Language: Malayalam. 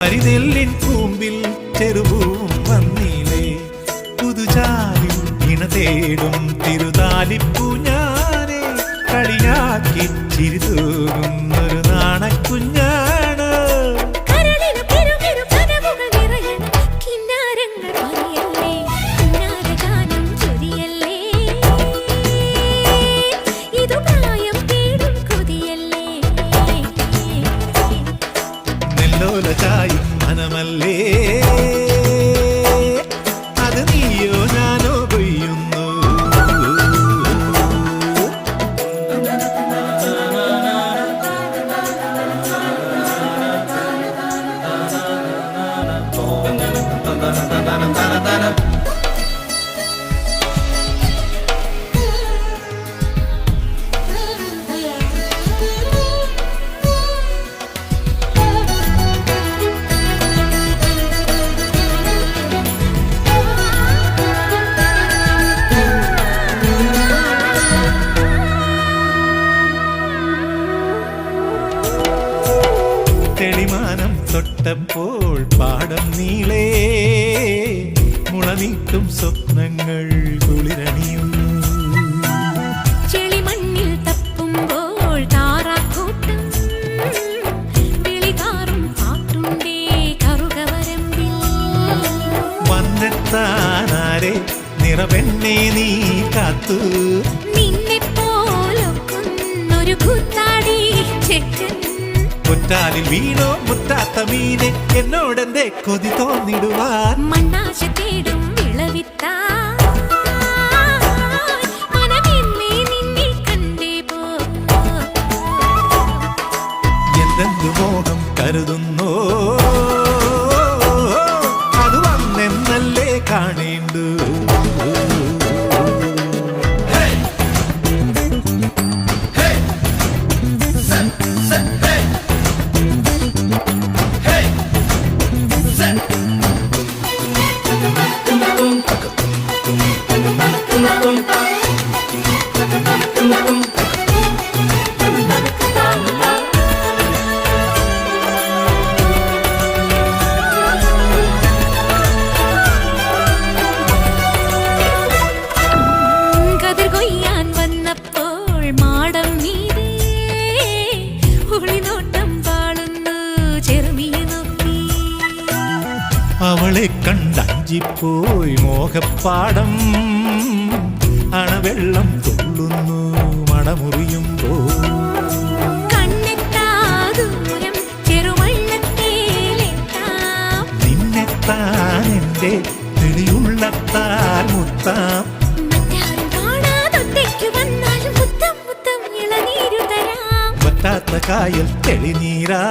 അരിനെല്ലിൻ കൂമ്പിൽ ചെറുപൂവും വന്നിലേ പുതുചാലിൽ ഇണ തേടും തിരുതാലിപ്പൂ ഞാനേ കളിയാക്കി ചിരിതൂകുന്നൊരു നാണക്കുഞ്ഞാണ്. ായി മനമല്ലേ അത് നീയോ ഞാനോ കൊയ്യുന്നു. തെളിമാനം തൊട്ടപ്പോൾ പാടം നീളേ മുളനീട്ടും സ്വപ്നങ്ങൾ കുളിരണിയുന്നു. ചെളിമണ്ണിൽ തപ്പുമ്പോൾ താറാക്കൂട്ടം വിളികാറും പാട്ടുണ്ടേ കറുകവരമ്പിൽ. വന്നെത്താനാരെ നിറവെണ്ണേ നീ കാത്തു നിന്നെപ്പോലൊക്കുന്നൊരു കൂത്താടി ചെക്കൻ. മുറ്റാലിൽ വീണോ മുറ്റാത്ത മീനെ എന്നോടെന്തേ കൊതി തോന്നിടുവാൻ. മണ്ണാശ തേടും വിളവിത്താ എന്തെന്തു മോഹം കരുതുന്നോ അത് വന്നെന്നല്ലേ കാണേണ്ടു. അവളെ കണ്ടഞ്ചിപ്പോയി മോഹപ്പാടം അണവെള്ളം തുള്ളുന്നു മടമുറിയുമ്പോ. നിന്നെത്താൻ എന്റെ തെളിയുള്ളത്താൽ മുത്താം. വറ്റാത്ത കായൽ തെളിനീരാ